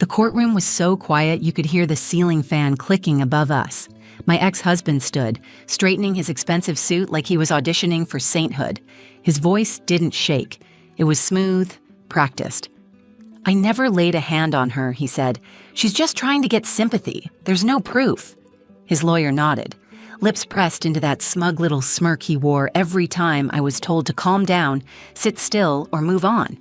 The courtroom was so quiet you could hear the ceiling fan clicking above us. My ex-husband stood, straightening his expensive suit like he was auditioning for sainthood. His voice didn't shake. It was smooth, practiced. "I never laid a hand on her," he said. "She's just trying to get sympathy. There's no proof." His lawyer nodded, lips pressed into that smug little smirk he wore every time I was told to calm down, sit still, or move on.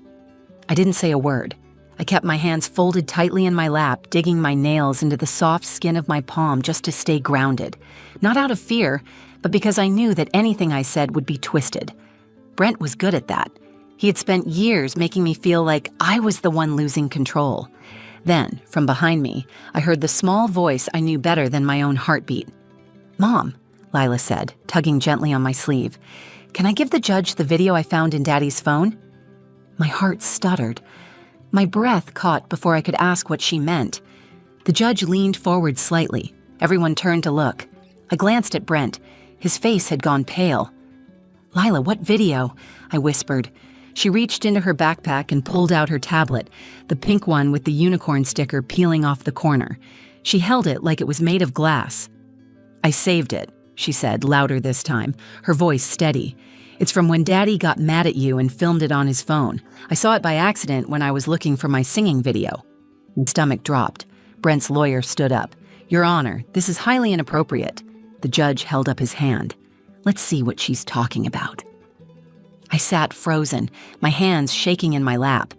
I didn't say a word. I kept my hands folded tightly in my lap, digging my nails into the soft skin of my palm just to stay grounded. Not out of fear, but because I knew that anything I said would be twisted. Brent was good at that. He had spent years making me feel like I was the one losing control. Then, from behind me, I heard the small voice I knew better than my own heartbeat. "Mom," Lila said, tugging gently on my sleeve, "can I give the judge the video I found in Daddy's phone?" My heart stuttered. My breath caught before I could ask what she meant. The judge leaned forward slightly. Everyone turned to look. I glanced at Brent. His face had gone pale. "Lila, what video?" I whispered. She reached into her backpack and pulled out her tablet, the pink one with the unicorn sticker peeling off the corner. She held it like it was made of glass. "I saved it," she said, louder this time, her voice steady. "It's from when Daddy got mad at you and filmed it on his phone. I saw it by accident when I was looking for my singing video." My stomach dropped. Brent's lawyer stood up. "Your Honor, this is highly inappropriate." The judge held up his hand. "Let's see what she's talking about." I sat frozen, my hands shaking in my lap.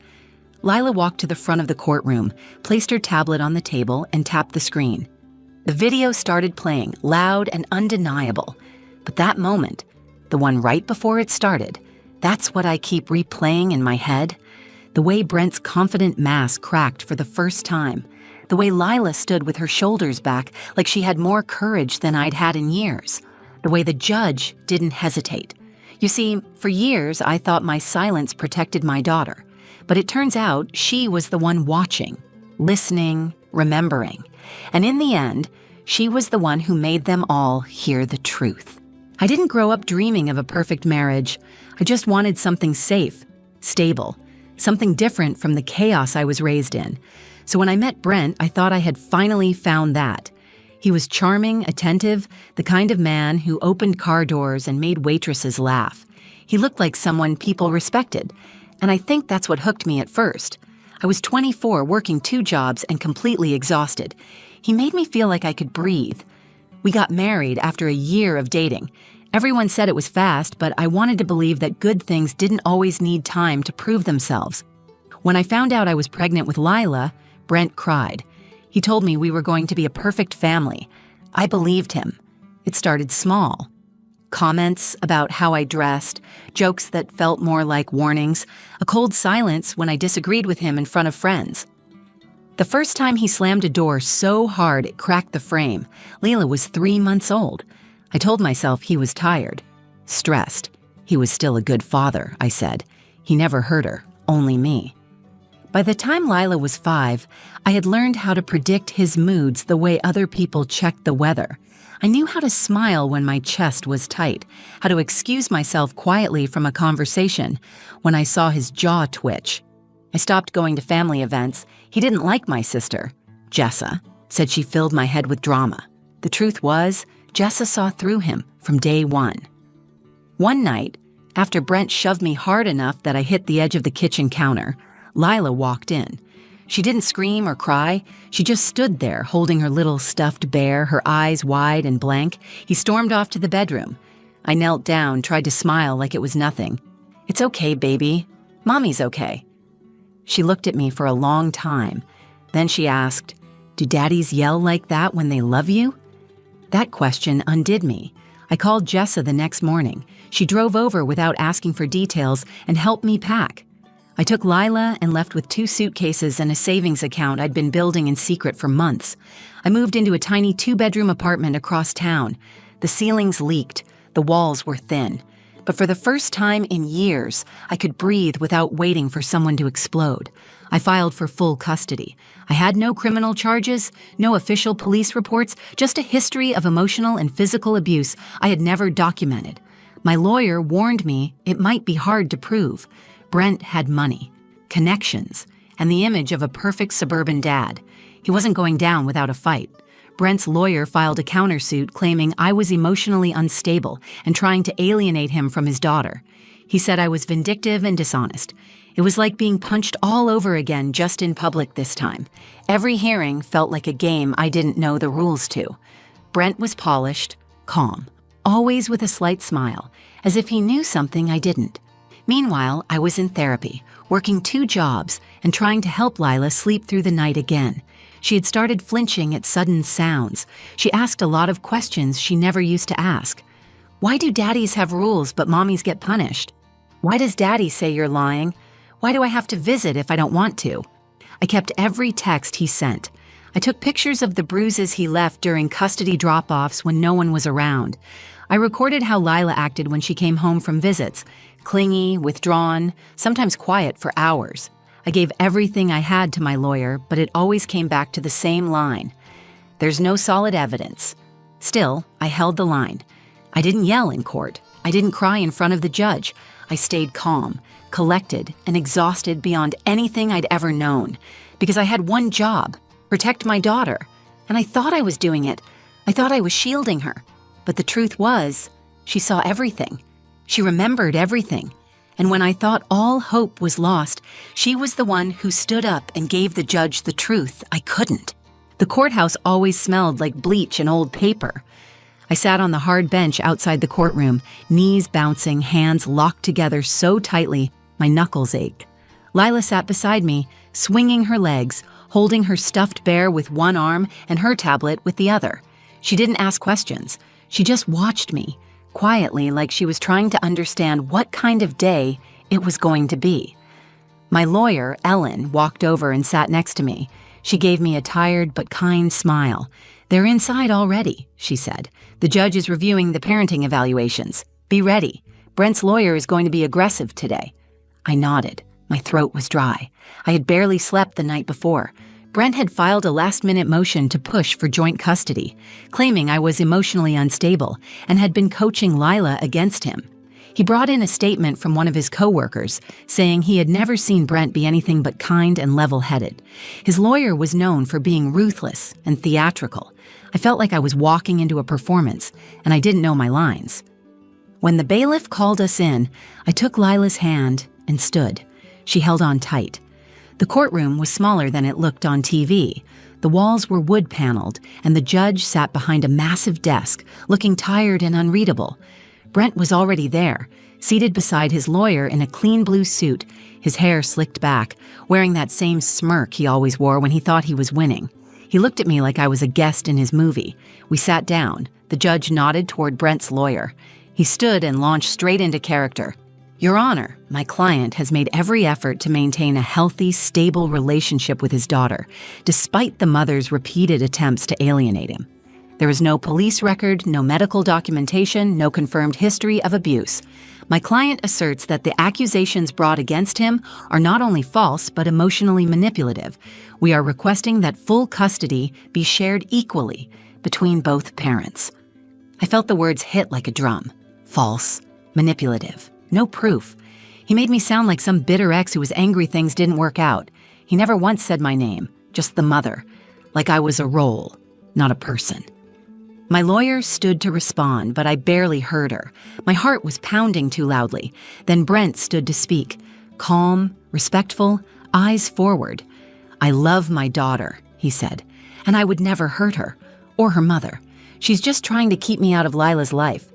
Lila walked to the front of the courtroom, placed her tablet on the table, and tapped the screen. The video started playing, loud and undeniable. But that moment, the one right before it started, that's what I keep replaying in my head. The way Brent's confident mask cracked for the first time. The way Lila stood with her shoulders back like she had more courage than I'd had in years. The way the judge didn't hesitate. You see, for years I thought my silence protected my daughter. But it turns out she was the one watching, listening, remembering. And in the end, she was the one who made them all hear the truth. I didn't grow up dreaming of a perfect marriage. I just wanted something safe, stable, something different from the chaos I was raised in. So when I met Brent, I thought I had finally found that. He was charming, attentive, the kind of man who opened car doors and made waitresses laugh. He looked like someone people respected, and I think that's what hooked me at first. I was 24, working 2 jobs and completely exhausted. He made me feel like I could breathe. We got married after a year of dating. Everyone said it was fast, but I wanted to believe that good things didn't always need time to prove themselves. When I found out I was pregnant with Lila, Brent cried. He told me we were going to be a perfect family. I believed him. It started small. Comments about how I dressed, jokes that felt more like warnings, a cold silence when I disagreed with him in front of friends. The first time he slammed a door so hard it cracked the frame, Leila was 3 months old. I told myself he was tired, stressed. He was still a good father, I said. He never hurt her, only me. By the time Lila was 5, I had learned how to predict his moods the way other people checked the weather. I knew how to smile when my chest was tight, how to excuse myself quietly from a conversation when I saw his jaw twitch. I stopped going to family events. He didn't like my sister. Jessa said she filled my head with drama. The truth was, Jessa saw through him from day one. One night, after Brent shoved me hard enough that I hit the edge of the kitchen counter, Lila walked in. She didn't scream or cry. She just stood there, holding her little stuffed bear, her eyes wide and blank. He stormed off to the bedroom. I knelt down, tried to smile like it was nothing. "It's okay, baby. Mommy's okay." She looked at me for a long time. Then she asked, "Do daddies yell like that when they love you?" That question undid me. I called Jessa the next morning. She drove over without asking for details and helped me pack. I took Lila and left with 2 suitcases and a savings account I'd been building in secret for months. I moved into a tiny 2-bedroom apartment across town. The ceilings leaked, the walls were thin. But for the first time in years, I could breathe without waiting for someone to explode. I filed for full custody. I had no criminal charges, no official police reports, just a history of emotional and physical abuse I had never documented. My lawyer warned me it might be hard to prove. Brent had money, connections, and the image of a perfect suburban dad. He wasn't going down without a fight. Brent's lawyer filed a countersuit claiming I was emotionally unstable and trying to alienate him from his daughter. He said I was vindictive and dishonest. It was like being punched all over again, just in public this time. Every hearing felt like a game I didn't know the rules to. Brent was polished, calm, always with a slight smile, as if he knew something I didn't. Meanwhile, I was in therapy, working 2 jobs and trying to help Lila sleep through the night again. She had started flinching at sudden sounds. She asked a lot of questions she never used to ask. Why do daddies have rules but mommies get punished? Why does daddy say you're lying? Why do I have to visit if I don't want to? I kept every text he sent. I took pictures of the bruises he left during custody drop-offs when no one was around. I recorded how Lila acted when she came home from visits, clingy, withdrawn, sometimes quiet for hours. I gave everything I had to my lawyer, but it always came back to the same line. There's no solid evidence. Still, I held the line. I didn't yell in court. I didn't cry in front of the judge. I stayed calm, collected, and exhausted beyond anything I'd ever known. Because I had one job, protect my daughter. And I thought I was doing it. I thought I was shielding her. But the truth was, she saw everything. She remembered everything. And when I thought all hope was lost, she was the one who stood up and gave the judge the truth I couldn't. The courthouse always smelled like bleach and old paper. I sat on the hard bench outside the courtroom, knees bouncing, hands locked together so tightly my knuckles ached. Lila sat beside me, swinging her legs, holding her stuffed bear with one arm and her tablet with the other. She didn't ask questions. She just watched me, quietly, like she was trying to understand what kind of day it was going to be. My lawyer, Ellen, walked over and sat next to me. She gave me a tired but kind smile. "They're inside already," she said. "The judge is reviewing the parenting evaluations. Be ready. Brent's lawyer is going to be aggressive today." I nodded. My throat was dry. I had barely slept the night before. Brent had filed a last-minute motion to push for joint custody, claiming I was emotionally unstable and had been coaching Lila against him. He brought in a statement from one of his co-workers, saying he had never seen Brent be anything but kind and level-headed. His lawyer was known for being ruthless and theatrical. I felt like I was walking into a performance, and I didn't know my lines. When the bailiff called us in, I took Lila's hand and stood. She held on tight. The courtroom was smaller than it looked on TV. The walls were wood-paneled, and the judge sat behind a massive desk, looking tired and unreadable. Brent was already there, seated beside his lawyer in a clean blue suit, his hair slicked back, wearing that same smirk he always wore when he thought he was winning. He looked at me like I was a guest in his movie. We sat down. The judge nodded toward Brent's lawyer. He stood and launched straight into character. "Your Honor, my client has made every effort to maintain a healthy, stable relationship with his daughter, despite the mother's repeated attempts to alienate him. There is no police record, no medical documentation, no confirmed history of abuse. My client asserts that the accusations brought against him are not only false, but emotionally manipulative. We are requesting that full custody be shared equally between both parents." I felt the words hit like a drum. False, manipulative. No proof. He made me sound like some bitter ex who was angry things didn't work out. He never once said my name, just the mother, like I was a role, not a person. My lawyer stood to respond, but I barely heard her. My heart was pounding too loudly. Then Brent stood to speak, calm, respectful, eyes forward. "I love my daughter," he said, "and I would never hurt her, or her mother. She's just trying to keep me out of Lila's life.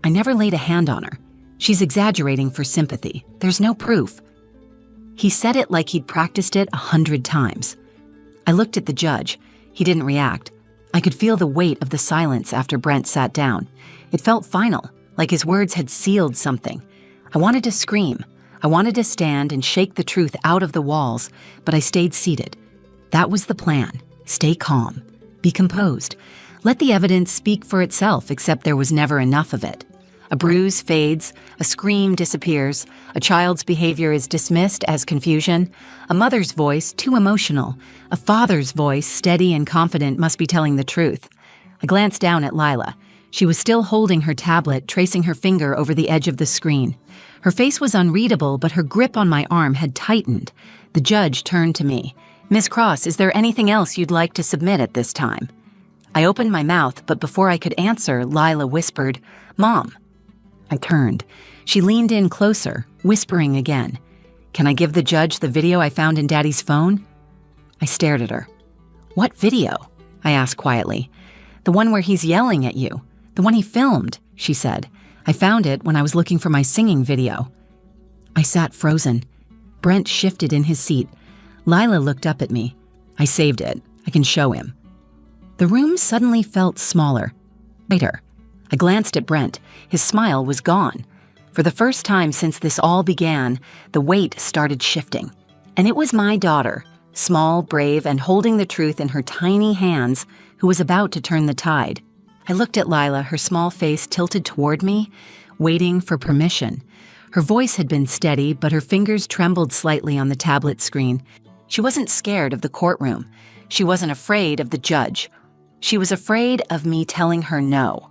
I never laid a hand on her. She's exaggerating for sympathy. There's no proof." He said it like he'd practiced it 100 times. I looked at the judge. He didn't react. I could feel the weight of the silence after Brent sat down. It felt final, like his words had sealed something. I wanted to scream. I wanted to stand and shake the truth out of the walls, but I stayed seated. That was the plan. Stay calm. Be composed. Let the evidence speak for itself, except there was never enough of it. A bruise fades, a scream disappears, a child's behavior is dismissed as confusion, a mother's voice too emotional, a father's voice steady and confident must be telling the truth. I glanced down at Lila. She was still holding her tablet, tracing her finger over the edge of the screen. Her face was unreadable, but her grip on my arm had tightened. The judge turned to me. "Miss Cross, is there anything else you'd like to submit at this time?" I opened my mouth, but before I could answer, Lila whispered, "Mom." I turned. She leaned in closer, whispering again. "Can I give the judge the video I found in Daddy's phone?" I stared at her. "What video?" I asked quietly. "The one where he's yelling at you. The one he filmed," she said. "I found it when I was looking for my singing video." I sat frozen. Brent shifted in his seat. Lila looked up at me. "I saved it. I can show him." The room suddenly felt smaller. Later, I glanced at Brent. His smile was gone. For the first time since this all began, the weight started shifting. And it was my daughter, small, brave, and holding the truth in her tiny hands, who was about to turn the tide. I looked at Lila, her small face tilted toward me, waiting for permission. Her voice had been steady, but her fingers trembled slightly on the tablet screen. She wasn't scared of the courtroom. She wasn't afraid of the judge. She was afraid of me telling her no.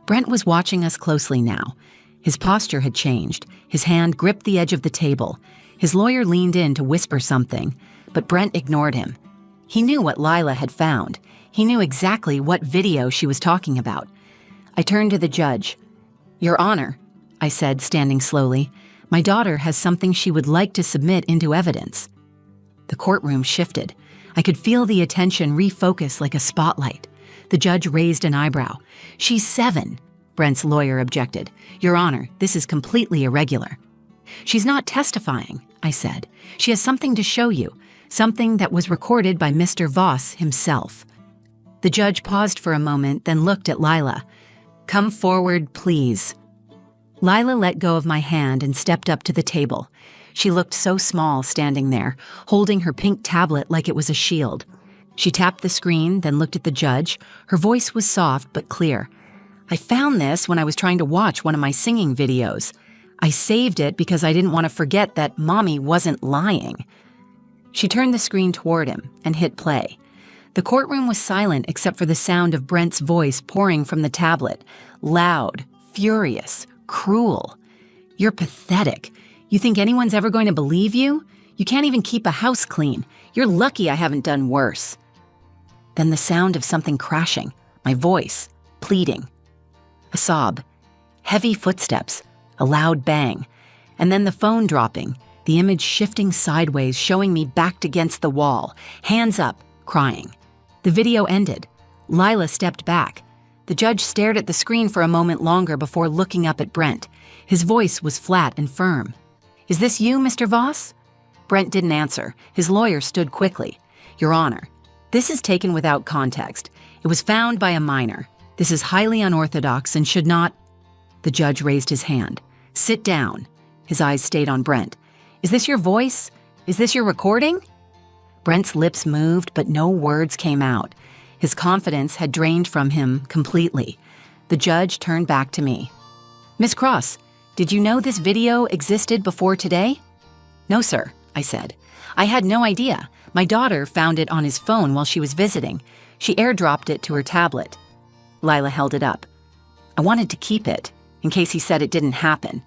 Brent was watching us closely now. His posture had changed. His hand gripped the edge of the table. His lawyer leaned in to whisper something, but Brent ignored him. He knew what Lila had found. He knew exactly what video she was talking about. I turned to the judge. "Your Honor," I said, standing slowly, "my daughter has something she would like to submit into evidence." The courtroom shifted. I could feel the attention refocus like a spotlight. The judge raised an eyebrow. "She's 7, Brent's lawyer objected. "Your Honor, this is completely irregular." "She's not testifying," I said. "She has something to show you, something that was recorded by Mr. Voss himself." The judge paused for a moment, then looked at Lila. "Come forward, please." Lila let go of my hand and stepped up to the table. She looked so small standing there, holding her pink tablet like it was a shield. She tapped the screen, then looked at the judge. Her voice was soft but clear. "I found this when I was trying to watch one of my singing videos. I saved it because I didn't want to forget that Mommy wasn't lying." She turned the screen toward him and hit play. The courtroom was silent except for the sound of Brent's voice pouring from the tablet. Loud, furious, cruel. "You're pathetic. You think anyone's ever going to believe you? You can't even keep a house clean. You're lucky I haven't done worse." Then the sound of something crashing, my voice, pleading. A sob, heavy footsteps, a loud bang, and then the phone dropping, the image shifting sideways, showing me backed against the wall, hands up, crying. The video ended. Lila stepped back. The judge stared at the screen for a moment longer before looking up at Brent. His voice was flat and firm. "Is this you, Mr. Voss?" Brent didn't answer. His lawyer stood quickly. "Your Honor, this is taken without context. It was found by a minor. This is highly unorthodox and should not—" The judge raised his hand. "Sit down." His eyes stayed on Brent. "Is this your voice? Is this your recording?" Brent's lips moved, but no words came out. His confidence had drained from him completely. The judge turned back to me. "Miss Cross, did you know this video existed before today?" "No, sir," I said. "I had no idea. My daughter found it on his phone while she was visiting. She airdropped it to her tablet." Lila held it up. "I wanted to keep it, in case he said it didn't happen."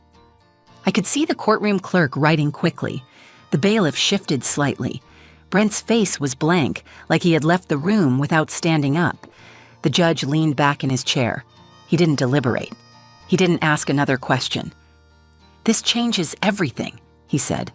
I could see the courtroom clerk writing quickly. The bailiff shifted slightly. Brent's face was blank, like he had left the room without standing up. The judge leaned back in his chair. He didn't deliberate. He didn't ask another question. "This changes everything," he said.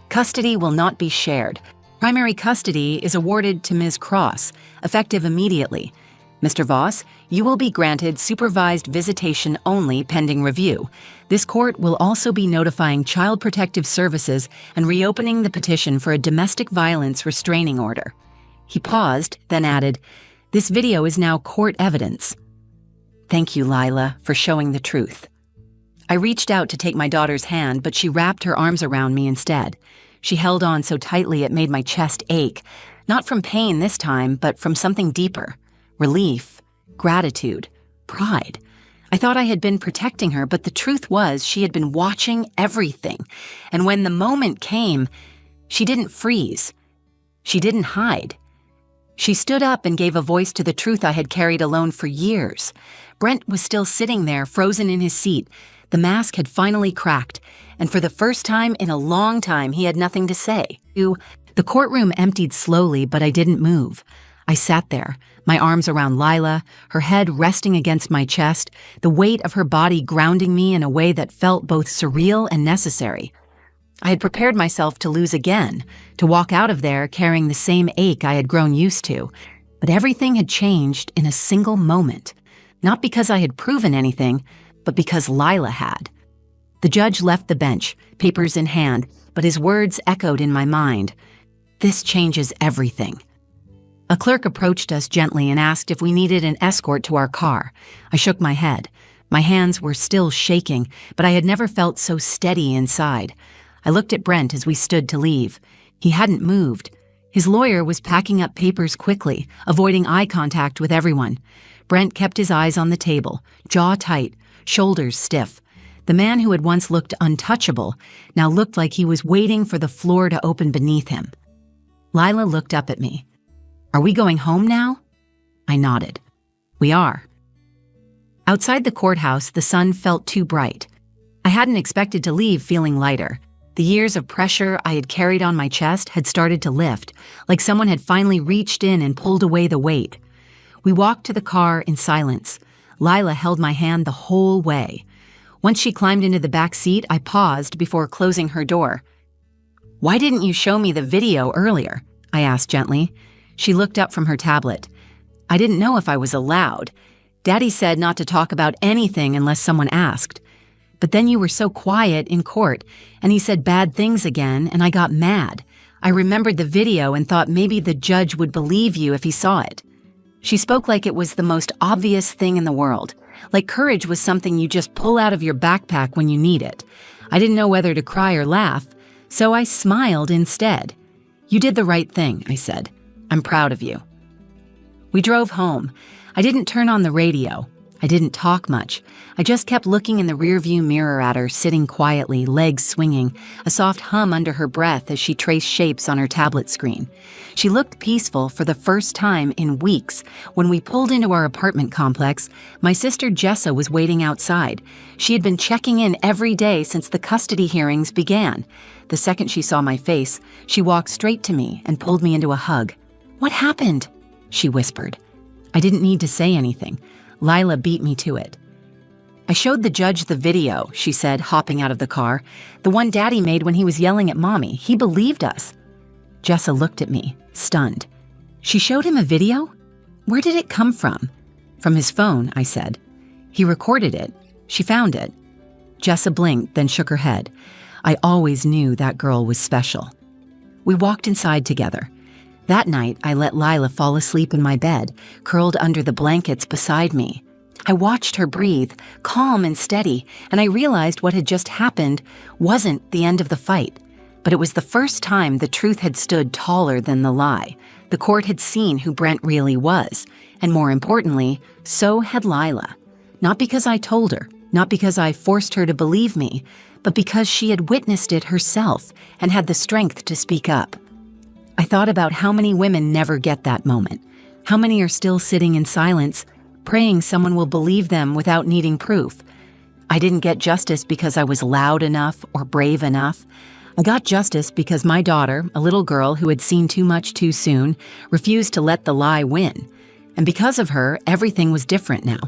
"Custody will not be shared. Primary custody is awarded to Ms. Cross, effective immediately. Mr. Voss, you will be granted supervised visitation only pending review. This court will also be notifying Child Protective Services and reopening the petition for a domestic violence restraining order." He paused, then added, "This video is now court evidence." "Thank you, Lila, for showing the truth." I reached out to take my daughter's hand, but she wrapped her arms around me instead. She held on so tightly it made my chest ache, not from pain this time, but from something deeper. Relief, gratitude, pride. I thought I had been protecting her, but the truth was she had been watching everything. And when the moment came, she didn't freeze. She didn't hide. She stood up and gave a voice to the truth I had carried alone for years. Brent was still sitting there, frozen in his seat. The mask had finally cracked, and for the first time in a long time, he had nothing to say. The courtroom emptied slowly, but I didn't move. I sat there, my arms around Lila, her head resting against my chest, the weight of her body grounding me in a way that felt both surreal and necessary. I had prepared myself to lose again, to walk out of there carrying the same ache I had grown used to. But everything had changed in a single moment. Not because I had proven anything, but because Lila had. The judge left the bench, papers in hand, but his words echoed in my mind. This changes everything. A clerk approached us gently and asked if we needed an escort to our car. I shook my head. My hands were still shaking, but I had never felt so steady inside. I looked at Brent as we stood to leave. He hadn't moved. His lawyer was packing up papers quickly, avoiding eye contact with everyone. Brent kept his eyes on the table, jaw tight, shoulders stiff. The man who had once looked untouchable now looked like he was waiting for the floor to open beneath him. Lila looked up at me. "Are we going home now?" I nodded. "We are." Outside the courthouse, the sun felt too bright. I hadn't expected to leave feeling lighter. The years of pressure I had carried on my chest had started to lift, like someone had finally reached in and pulled away the weight. We walked to the car in silence. Lila held my hand the whole way. Once she climbed into the back seat, I paused before closing her door. "Why didn't you show me the video earlier?" I asked gently. She looked up from her tablet. "I didn't know if I was allowed. Daddy said not to talk about anything unless someone asked. But then you were so quiet in court, and he said bad things again, and I got mad. I remembered the video and thought maybe the judge would believe you if he saw it." She spoke like it was the most obvious thing in the world, like courage was something you just pull out of your backpack when you need it. I didn't know whether to cry or laugh, so I smiled instead. "You did the right thing," I said. "I'm proud of you." We drove home. I didn't turn on the radio. I didn't talk much. I just kept looking in the rearview mirror at her, sitting quietly, legs swinging, a soft hum under her breath as she traced shapes on her tablet screen. She looked peaceful for the first time in weeks. When we pulled into our apartment complex, my sister Jessa was waiting outside. She had been checking in every day since the custody hearings began. The second she saw my face, she walked straight to me and pulled me into a hug. "What happened?" she whispered. I didn't need to say anything. Lila beat me to it. "I showed the judge the video," she said, hopping out of the car. "The one Daddy made when he was yelling at Mommy. He believed us." Jessa looked at me, stunned. "She showed him a video? Where did it come from?" "From his phone," I said. "He recorded it. She found it." Jessa blinked, then shook her head. I always knew that girl was special. We walked inside together. That night, I let Lila fall asleep in my bed, curled under the blankets beside me. I watched her breathe, calm and steady, and I realized what had just happened wasn't the end of the fight. But it was the first time the truth had stood taller than the lie. The court had seen who Brent really was, and more importantly, so had Lila. Not because I told her, not because I forced her to believe me, but because she had witnessed it herself and had the strength to speak up. I thought about how many women never get that moment. How many are still sitting in silence, praying someone will believe them without needing proof. I didn't get justice because I was loud enough or brave enough. I got justice because my daughter, a little girl who had seen too much too soon, refused to let the lie win. And because of her, everything was different now.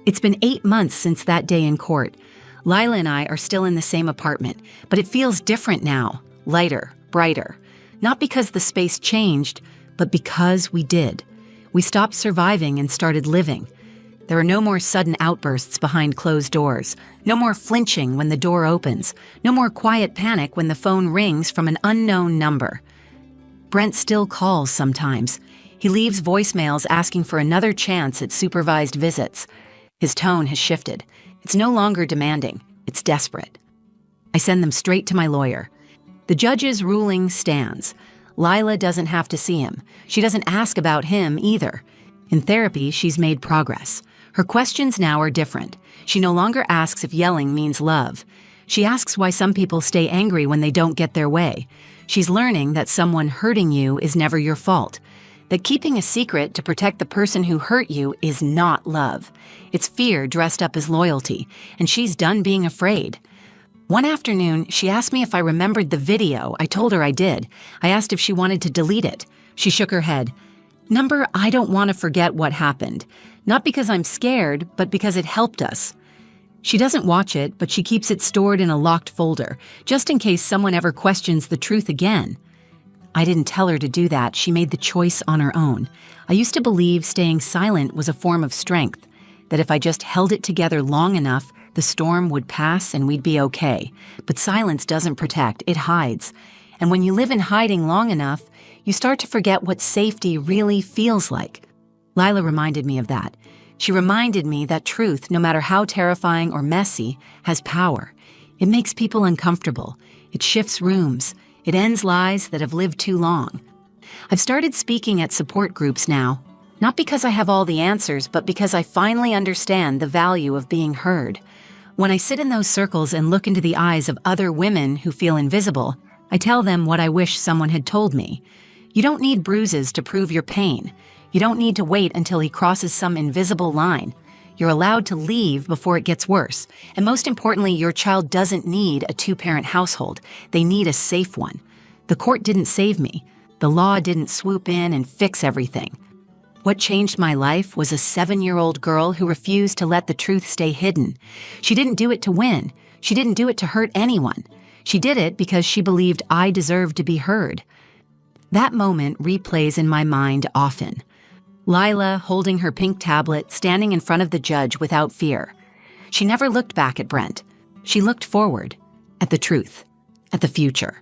It's been 8 months since that day in court. Lila and I are still in the same apartment, but it feels different now, lighter, brighter. Not because the space changed, but because we did. We stopped surviving and started living. There are no more sudden outbursts behind closed doors, no more flinching when the door opens, no more quiet panic when the phone rings from an unknown number. Brent still calls sometimes. He leaves voicemails asking for another chance at supervised visits. His tone has shifted. It's no longer demanding, it's desperate. I send them straight to my lawyer. The judge's ruling stands. Lila doesn't have to see him. She doesn't ask about him either. In therapy, she's made progress. Her questions now are different. She no longer asks if yelling means love. She asks why some people stay angry when they don't get their way. She's learning that someone hurting you is never your fault. that keeping a secret to protect the person who hurt you is not love. It's fear dressed up as loyalty, and she's done being afraid. One afternoon, she asked me if I remembered the video. I told her I did. I asked if she wanted to delete it. She shook her head. I don't want to forget what happened. Not because I'm scared, but because it helped us. She doesn't watch it, but she keeps it stored in a locked folder, just in case someone ever questions the truth again. I didn't tell her to do that. She made the choice on her own. I used to believe staying silent was a form of strength, that if I just held it together long enough, the storm would pass and we'd be okay. But silence doesn't protect, it hides. And when you live in hiding long enough, you start to forget what safety really feels like. Lila reminded me of that. She reminded me that truth, no matter how terrifying or messy, has power. It makes people uncomfortable. It shifts rooms. It ends lies that have lived too long. I've started speaking at support groups now, not because I have all the answers, but because I finally understand the value of being heard. When I sit in those circles and look into the eyes of other women who feel invisible, I tell them what I wish someone had told me. You don't need bruises to prove your pain. You don't need to wait until he crosses some invisible line. You're allowed to leave before it gets worse. And most importantly, your child doesn't need a two-parent household. They need a safe one. The court didn't save me. The law didn't swoop in and fix everything. What changed my life was a 7-year-old girl who refused to let the truth stay hidden. She didn't do it to win. She didn't do it to hurt anyone. She did it because she believed I deserved to be heard. That moment replays in my mind often. Lila holding her pink tablet, standing in front of the judge without fear. She never looked back at Brent. She looked forward, at the truth, at the future.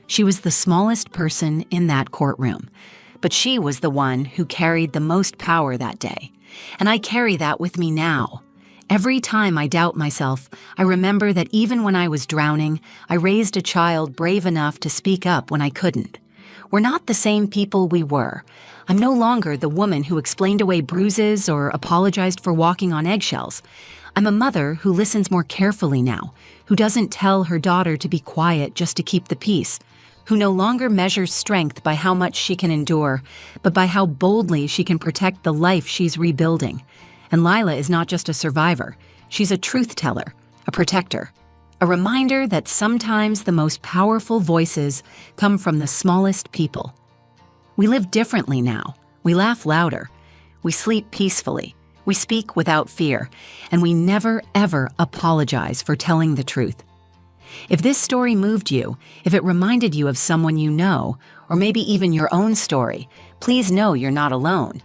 She was the smallest person in that courtroom, but she was the one who carried the most power that day. And I carry that with me now. Every time I doubt myself, I remember that even when I was drowning, I raised a child brave enough to speak up when I couldn't. We're not the same people we were. I'm no longer the woman who explained away bruises or apologized for walking on eggshells. I'm a mother who listens more carefully now, who doesn't tell her daughter to be quiet just to keep the peace, who no longer measures strength by how much she can endure, but by how boldly she can protect the life she's rebuilding. And Lila is not just a survivor. She's a truth teller, a protector, a reminder that sometimes the most powerful voices come from the smallest people. We live differently now. We laugh louder. We sleep peacefully. We speak without fear. And we never, ever apologize for telling the truth. If this story moved you, if it reminded you of someone you know, or maybe even your own story, please know you're not alone.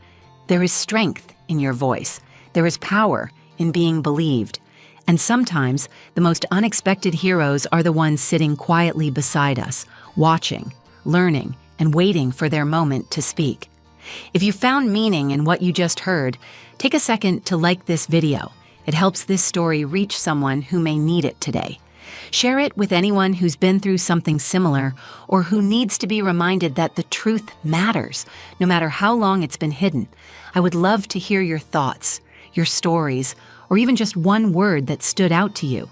There is strength in your voice. There is power in being believed. And sometimes, the most unexpected heroes are the ones sitting quietly beside us, watching, learning, and waiting for their moment to speak. If you found meaning in what you just heard, take a second to like this video. It helps this story reach someone who may need it today. Share it with anyone who's been through something similar or who needs to be reminded that the truth matters, no matter how long it's been hidden. I would love to hear your thoughts, your stories, or even just one word that stood out to you.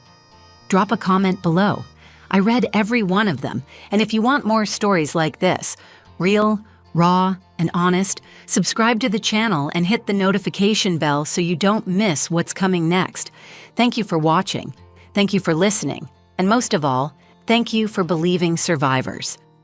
Drop a comment below. I read every one of them, and if you want more stories like this, real, raw, and honest, subscribe to the channel and hit the notification bell so you don't miss what's coming next. Thank you for watching. Thank you for listening. And most of all, thank you for believing survivors.